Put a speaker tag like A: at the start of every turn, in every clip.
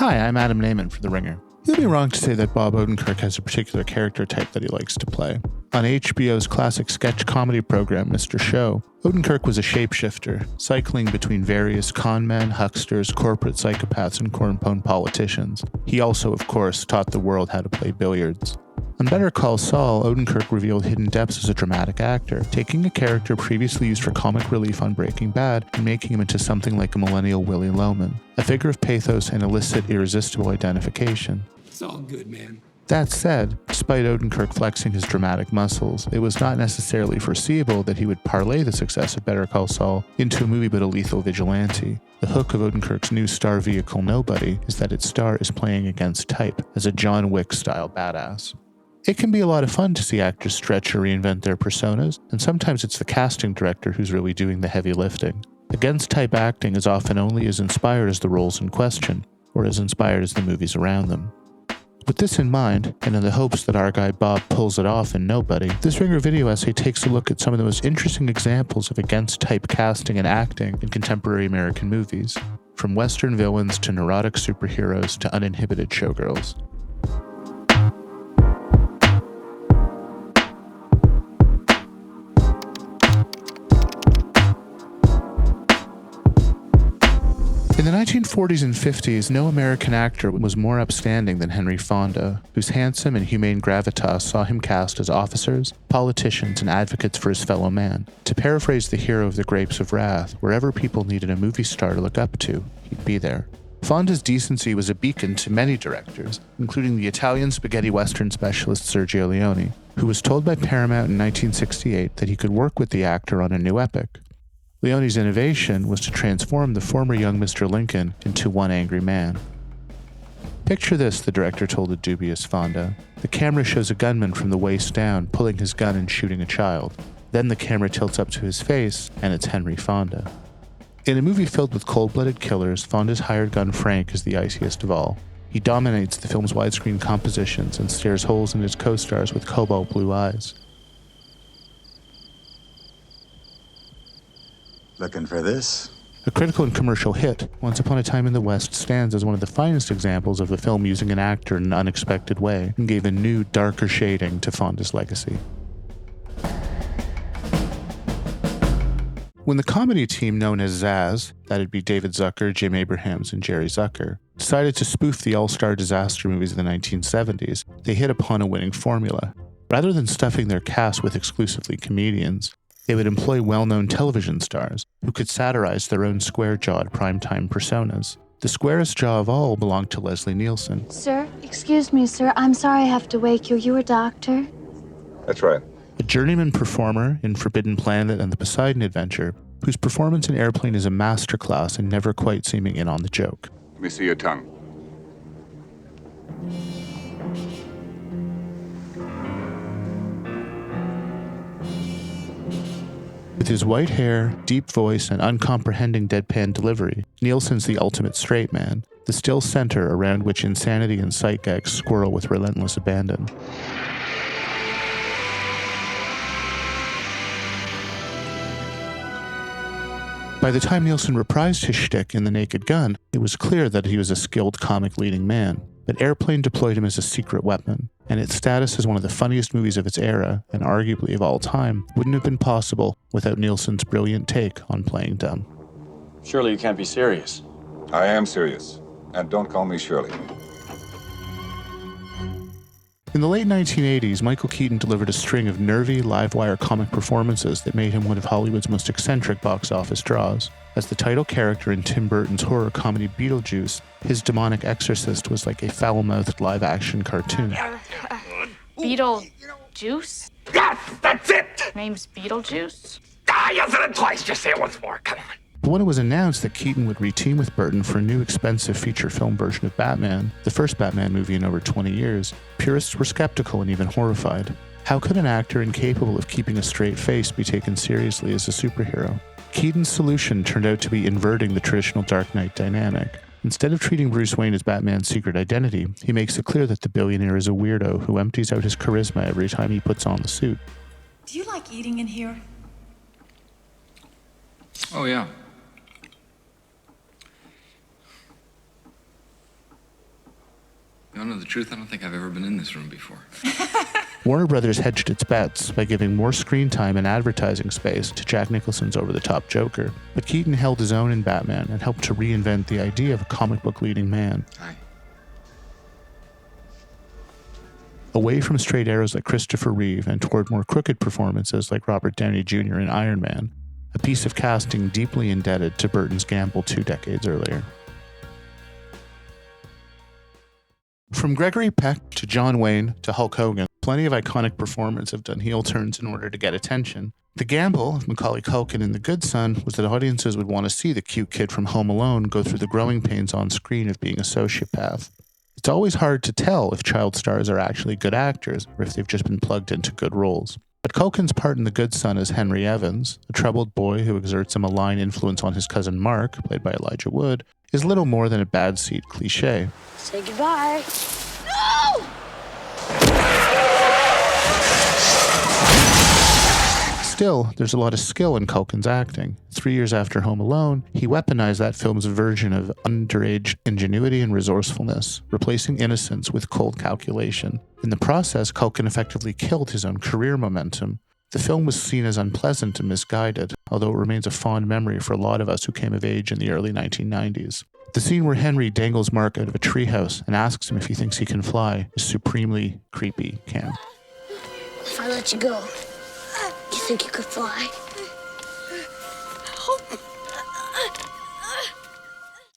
A: Hi, I'm Adam Nayman for The Ringer. You'd be wrong to say that Bob Odenkirk has a particular character type that he likes to play. On HBO's classic sketch comedy program, Mr. Show, Odenkirk was a shapeshifter, cycling between various conmen, hucksters, corporate psychopaths, and cornpone politicians. He also, of course, taught the world how to play billiards. On Better Call Saul, Odenkirk revealed hidden depths as a dramatic actor, taking a character previously used for comic relief on Breaking Bad and making him into something like a millennial Willy Loman, a figure of pathos and illicit, irresistible identification.
B: It's all good, man.
A: That said, despite Odenkirk flexing his dramatic muscles, it was not necessarily foreseeable that he would parlay the success of Better Call Saul into a movie but a lethal vigilante. The hook of Odenkirk's new star vehicle Nobody is that its star is playing against type as a John Wick-style badass. It can be a lot of fun to see actors stretch or reinvent their personas, and sometimes it's the casting director who's really doing the heavy lifting. Against-type acting is often only as inspired as the roles in question, or as inspired as the movies around them. With this in mind, and in the hopes that our guy Bob pulls it off in Nobody, this Ringer video essay takes a look at some of the most interesting examples of against-type casting and acting in contemporary American movies, from Western villains to neurotic superheroes to uninhibited showgirls. In the 1940s and 50s, no American actor was more upstanding than Henry Fonda, whose handsome and humane gravitas saw him cast as officers, politicians, and advocates for his fellow man. To paraphrase the hero of The Grapes of Wrath, wherever people needed a movie star to look up to, he'd be there. Fonda's decency was a beacon to many directors, including the Italian spaghetti western specialist Sergio Leone, who was told by Paramount in 1968 that he could work with the actor on a new epic. Leone's innovation was to transform the former young Mr. Lincoln into one angry man. Picture this, the director told a dubious Fonda. The camera shows a gunman from the waist down pulling his gun and shooting a child. Then the camera tilts up to his face, and it's Henry Fonda. In a movie filled with cold-blooded killers, Fonda's hired gun Frank is the iciest of all. He dominates the film's widescreen compositions and stares holes in his co-stars with cobalt blue eyes.
C: Looking for this?
A: A critical and commercial hit, Once Upon a Time in the West stands as one of the finest examples of a film using an actor in an unexpected way and gave a new, darker shading to Fonda's legacy. When the comedy team known as Zaz, that'd be David Zucker, Jim Abrahams, and Jerry Zucker, decided to spoof the all-star disaster movies of the 1970s, they hit upon a winning formula. Rather than stuffing their cast with exclusively comedians, they would employ well-known television stars who could satirize their own square-jawed primetime personas. The squarest jaw of all belonged to Leslie Nielsen.
D: Sir, excuse me, sir. I'm sorry I have to wake you. You a doctor?
C: That's right.
A: A journeyman performer in Forbidden Planet and the Poseidon Adventure, whose performance in Airplane is a masterclass in never quite seeming in on the joke.
C: Let me see your tongue.
A: With his white hair, deep voice, and uncomprehending deadpan delivery, Nielsen's the ultimate straight man, the still center around which insanity and sight gags swirl with relentless abandon. By the time Nielsen reprised his shtick in The Naked Gun, it was clear that he was a skilled comic leading man. But Airplane deployed him as a secret weapon, and its status as one of the funniest movies of its era, and arguably of all time, wouldn't have been possible without Nielsen's brilliant take on playing dumb.
E: Surely you can't be serious.
C: I am serious. And don't call me Shirley.
A: In the late 1980s, Michael Keaton delivered a string of nervy, live-wire comic performances that made him one of Hollywood's most eccentric box office draws. As the title character in Tim Burton's horror comedy Beetlejuice, his demonic exorcist was like a foul-mouthed live-action cartoon.
F: Beetlejuice?
B: Yes, that's it!
F: Name's Beetlejuice?
B: You said it twice. Just say it once more. Come on.
A: But when it was announced that Keaton would reteam with Burton for a new expensive feature film version of Batman, the first Batman movie in over 20 years, purists were skeptical and even horrified. How could an actor incapable of keeping a straight face be taken seriously as a superhero? Keaton's solution turned out to be inverting the traditional Dark Knight dynamic. Instead of treating Bruce Wayne as Batman's secret identity, he makes it clear that the billionaire is a weirdo who empties out his charisma every time he puts on the suit.
G: Do you like eating in here?
H: Oh, yeah.
F: don't know the truth. I don't think I've ever been in this room before.
A: Warner Brothers hedged its bets by giving more screen time and advertising space to Jack Nicholson's over-the-top Joker, but Keaton held his own in Batman and helped to reinvent the idea of a comic book leading man.
F: Hi.
A: Away from straight arrows like Christopher Reeve and toward more crooked performances like Robert Downey Jr. in Iron Man, a piece of casting deeply indebted to Burton's gamble 2 decades earlier. From Gregory Peck to John Wayne to Hulk Hogan, plenty of iconic performers have done heel turns in order to get attention. The gamble of Macaulay Culkin in The Good Son was that audiences would want to see the cute kid from Home Alone go through the growing pains on screen of being a sociopath. It's always hard to tell if child stars are actually good actors or if they've just been plugged into good roles. But Culkin's part in The Good Son as Henry Evans, a troubled boy who exerts a malign influence on his cousin Mark, played by Elijah Wood, is little more than a bad seed cliché.
D: Say goodbye. No!
A: Still, there's a lot of skill in Culkin's acting. 3 years after Home Alone, he weaponized that film's version of underage ingenuity and resourcefulness, replacing innocence with cold calculation. In the process, Culkin effectively killed his own career momentum. The film was seen as unpleasant and misguided, although it remains a fond memory for a lot of us who came of age in the early 1990s. The scene where Henry dangles Mark out of a treehouse and asks him if he thinks he can fly is supremely creepy camp.
H: If I let you go, you think you could fly?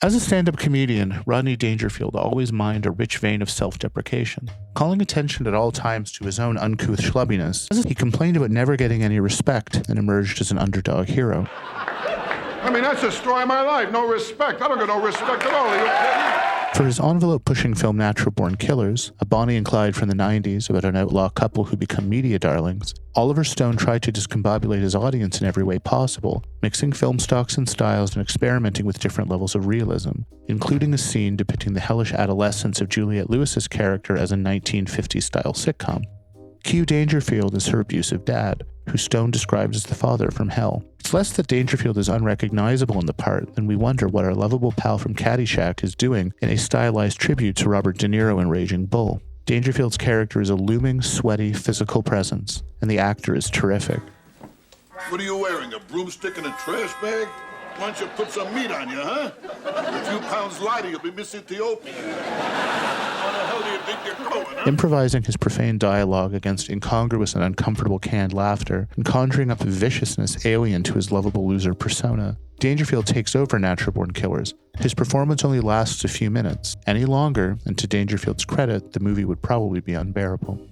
A: As a stand-up comedian, Rodney Dangerfield always mined a rich vein of self-deprecation. Calling attention at all times to his own uncouth schlubbiness, he complained about never getting any respect and emerged as an underdog hero.
I: I mean, that's the story of my life. No respect. I don't get no respect at all. Are you kidding?
A: For his envelope-pushing film Natural Born Killers, a Bonnie and Clyde from the 90s about an outlaw couple who become media darlings, Oliver Stone tried to discombobulate his audience in every way possible, mixing film stocks and styles and experimenting with different levels of realism, including a scene depicting the hellish adolescence of Juliette Lewis's character as a 1950s-style sitcom. Q Dangerfield is her abusive dad, who Stone describes as the father from hell. It's less that Dangerfield is unrecognizable in the part than we wonder what our lovable pal from Caddyshack is doing in a stylized tribute to Robert De Niro in Raging Bull. Dangerfield's character is a looming, sweaty, physical presence, and the actor is terrific.
I: What are you wearing, a broomstick and a trash bag? Why don't you put some meat on you, huh? A few pounds lighter, you'll be Miss Ethiopia. How the hell do you think you're going, huh?
A: Improvising his profane dialogue against incongruous and uncomfortable canned laughter, and conjuring up a viciousness alien to his lovable loser persona, Dangerfield takes over Natural Born Killers. His performance only lasts a few minutes. Any longer, and to Dangerfield's credit, the movie would probably be unbearable.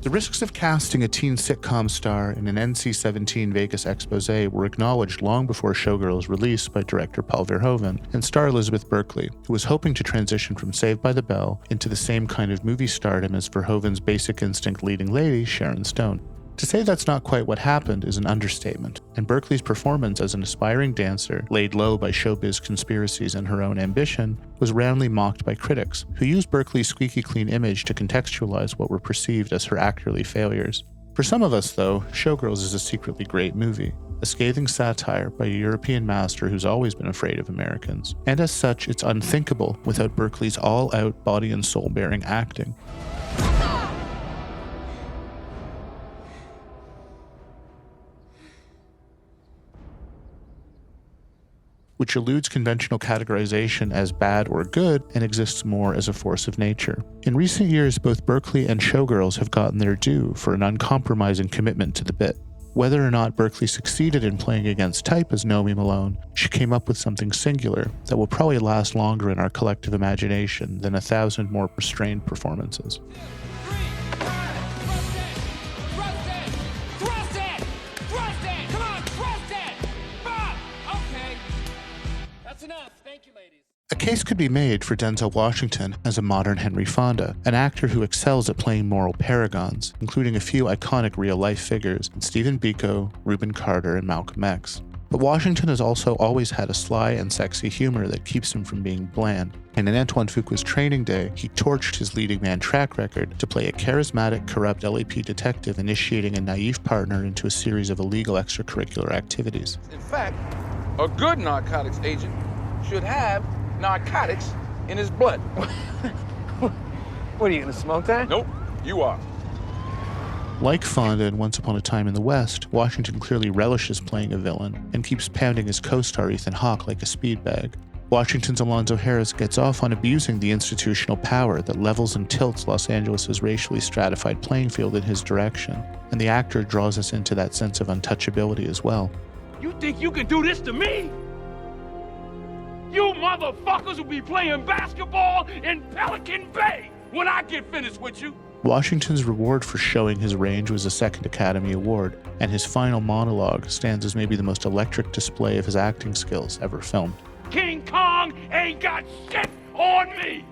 A: The risks of casting a teen sitcom star in an NC-17 Vegas expose were acknowledged long before Showgirls release by director Paul Verhoeven and star Elizabeth Berkley, who was hoping to transition from Saved by the Bell into the same kind of movie stardom as Verhoeven's Basic Instinct leading lady, Sharon Stone. To say that's not quite what happened is an understatement, and Berkley's performance as an aspiring dancer, laid low by showbiz conspiracies and her own ambition, was roundly mocked by critics, who used Berkley's squeaky clean image to contextualize what were perceived as her actorly failures. For some of us, though, Showgirls is a secretly great movie, a scathing satire by a European master who's always been afraid of Americans, and as such, it's unthinkable without Berkley's all-out body and soul-bearing acting. Which eludes conventional categorization as bad or good and exists more as a force of nature. In recent years, both Berkley and Showgirls have gotten their due for an uncompromising commitment to the bit. Whether or not Berkley succeeded in playing against type as Nomi Malone, she came up with something singular that will probably last longer in our collective imagination than 1,000 more restrained performances. A case could be made for Denzel Washington as a modern Henry Fonda, an actor who excels at playing moral paragons, including a few iconic real-life figures in Stephen Biko, Reuben Carter, and Malcolm X. But Washington has also always had a sly and sexy humor that keeps him from being bland, and in Antoine Fuqua's Training Day, he torched his leading man track record to play a charismatic, corrupt LAP detective initiating a naive partner into a series of illegal extracurricular activities.
J: In fact, a good narcotics agent should have narcotics in his blood.
K: What, are you gonna smoke that?
J: Nope, you are.
A: Like Fonda in Once Upon a Time in the West, Washington clearly relishes playing a villain and keeps pounding his co-star Ethan Hawke like a speed bag. Washington's Alonzo Harris gets off on abusing the institutional power that levels and tilts Los Angeles' racially stratified playing field in his direction, and the actor draws us into that sense of untouchability as well.
J: You think you can do this to me? You motherfuckers will be playing basketball in Pelican Bay when I get finished with you.
A: Washington's reward for showing his range was a second Academy Award, and his final monologue stands as maybe the most electric display of his acting skills ever filmed.
J: King Kong ain't got shit on me!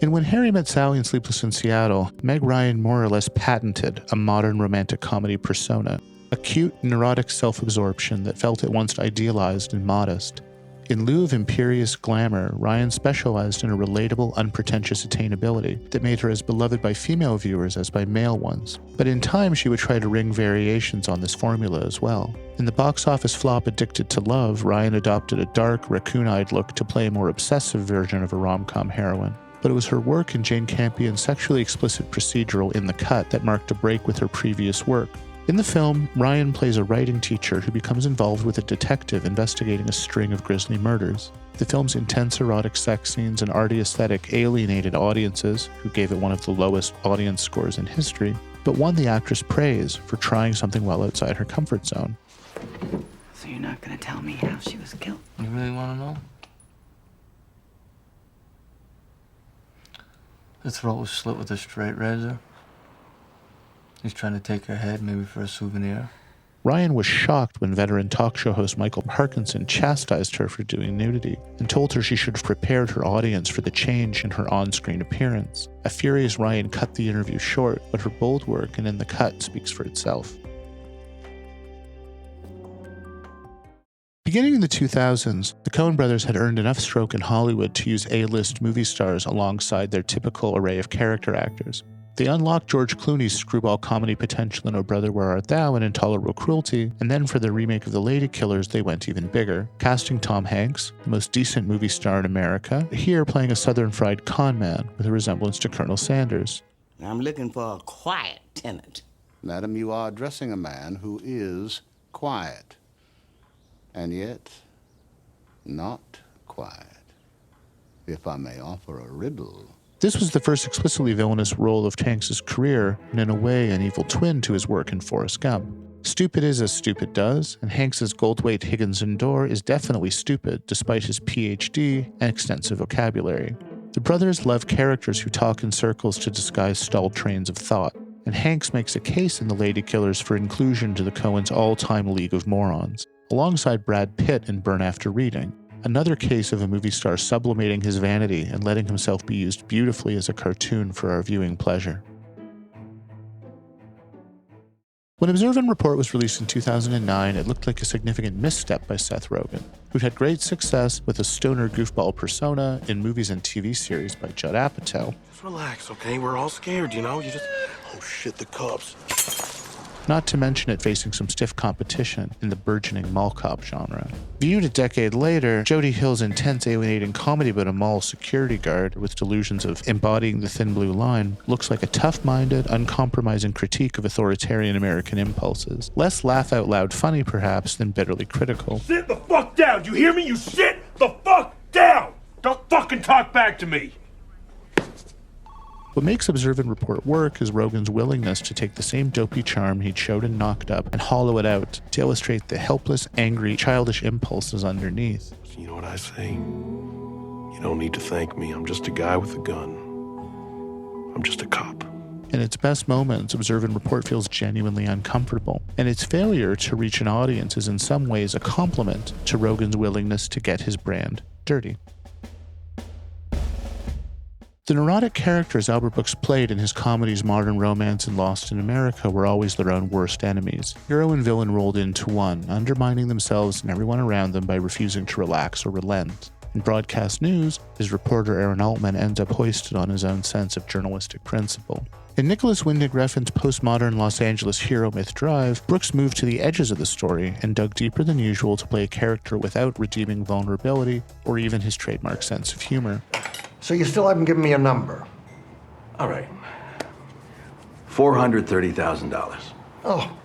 A: In When Harry Met Sally in Sleepless in Seattle, Meg Ryan more or less patented a modern romantic comedy persona, a cute, neurotic self-absorption that felt at once idealized and modest. In lieu of imperious glamour, Ryan specialized in a relatable, unpretentious attainability that made her as beloved by female viewers as by male ones. But in time, she would try to wring variations on this formula as well. In the box office flop Addicted to Love, Ryan adopted a dark, raccoon-eyed look to play a more obsessive version of a rom-com heroine. But it was her work in Jane Campion's sexually explicit procedural In the Cut that marked a break with her previous work. In the film, Ryan plays a writing teacher who becomes involved with a detective investigating a string of grisly murders. The film's intense erotic sex scenes and arty aesthetic alienated audiences, who gave it one of the lowest audience scores in history, but won the actress praise for trying something well outside her comfort zone.
L: So you're not gonna tell me how she was killed?
F: You really want to know? Her throat was slit with a straight razor. He's trying to take her head, maybe for a souvenir.
A: Ryan was shocked when veteran talk show host Michael Parkinson chastised her for doing nudity and told her she should have prepared her audience for the change in her on-screen appearance. A furious Ryan cut the interview short, but her bold work and In the Cut speaks for itself. Beginning in the 2000s, the Coen brothers had earned enough stroke in Hollywood to use A-list movie stars alongside their typical array of character actors. They unlocked George Clooney's screwball comedy potential in Oh Brother, Where Art Thou and Intolerable Cruelty, and then for their remake of The Ladykillers, they went even bigger, casting Tom Hanks, the most decent movie star in America, here playing a southern fried con man with a resemblance to Colonel Sanders.
M: I'm looking for a quiet tenant.
N: Madam, you are addressing a man who is quiet, and yet not quiet, if I may offer a riddle.
A: This was the first explicitly villainous role of Hanks' career, and in a way an evil twin to his work in Forrest Gump. Stupid is as stupid does, and Hanks' Goldthwait Higgins and Dorr is definitely stupid despite his PhD and extensive vocabulary. The brothers love characters who talk in circles to disguise stalled trains of thought, and Hanks makes a case in The Ladykillers for inclusion to the Coens' all-time league of morons, alongside Brad Pitt in Burn After Reading. Another case of a movie star sublimating his vanity and letting himself be used beautifully as a cartoon for our viewing pleasure. When Observe and Report was released in 2009, it looked like a significant misstep by Seth Rogen, who'd had great success with a stoner goofball persona in movies and TV series by Judd Apatow.
O: Just relax, okay? We're all scared, you know? Oh shit, the cops.
A: Not to mention it facing some stiff competition in the burgeoning mall cop genre. Viewed a decade later, Jody Hill's intense alienating comedy about a mall security guard with delusions of embodying the thin blue line looks like a tough-minded, uncompromising critique of authoritarian American impulses. Less laugh-out-loud funny, perhaps, than bitterly critical.
P: Sit the fuck down! You hear me? You sit the fuck down! Don't fucking talk back to me!
A: What makes Observe and Report work is Rogen's willingness to take the same dopey charm he'd showed in Knocked Up and hollow it out to illustrate the helpless, angry, childish impulses underneath.
O: You know what I say? You don't need to thank me. I'm just a guy with a gun. I'm just a cop.
A: In its best moments, Observe and Report feels genuinely uncomfortable, and its failure to reach an audience is in some ways a compliment to Rogen's willingness to get his brand dirty. The neurotic characters Albert Brooks played in his comedies Modern Romance and Lost in America were always their own worst enemies. Hero and villain rolled into one, undermining themselves and everyone around them by refusing to relax or relent. In broadcast news, his reporter Aaron Altman ends up hoisted on his own sense of journalistic principle. In Nicholas Winding Refn's postmodern Los Angeles hero myth Drive, Brooks moved to the edges of the story and dug deeper than usual to play a character without redeeming vulnerability or even his trademark sense of humor.
K: So you still haven't given me a number?
Q: All right. $430,000.
K: Oh.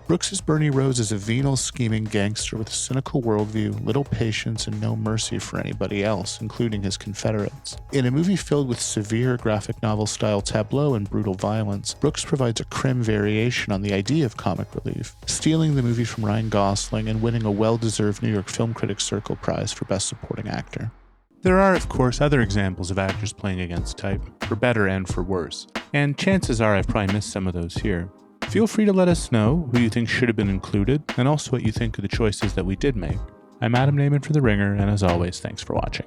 A: Brooks's Bernie Rose is a venal, scheming gangster with a cynical worldview, little patience, and no mercy for anybody else, including his Confederates. In a movie filled with severe graphic novel-style tableau and brutal violence, Brooks provides a crim variation on the idea of comic relief, stealing the movie from Ryan Gosling and winning a well-deserved New York Film Critics Circle Prize for Best Supporting Actor. There are, of course, other examples of actors playing against type, for better and for worse, and chances are I've probably missed some of those here. Feel free to let us know who you think should have been included, and also what you think of the choices that we did make. I'm Adam Nayman for The Ringer, and as always, thanks for watching.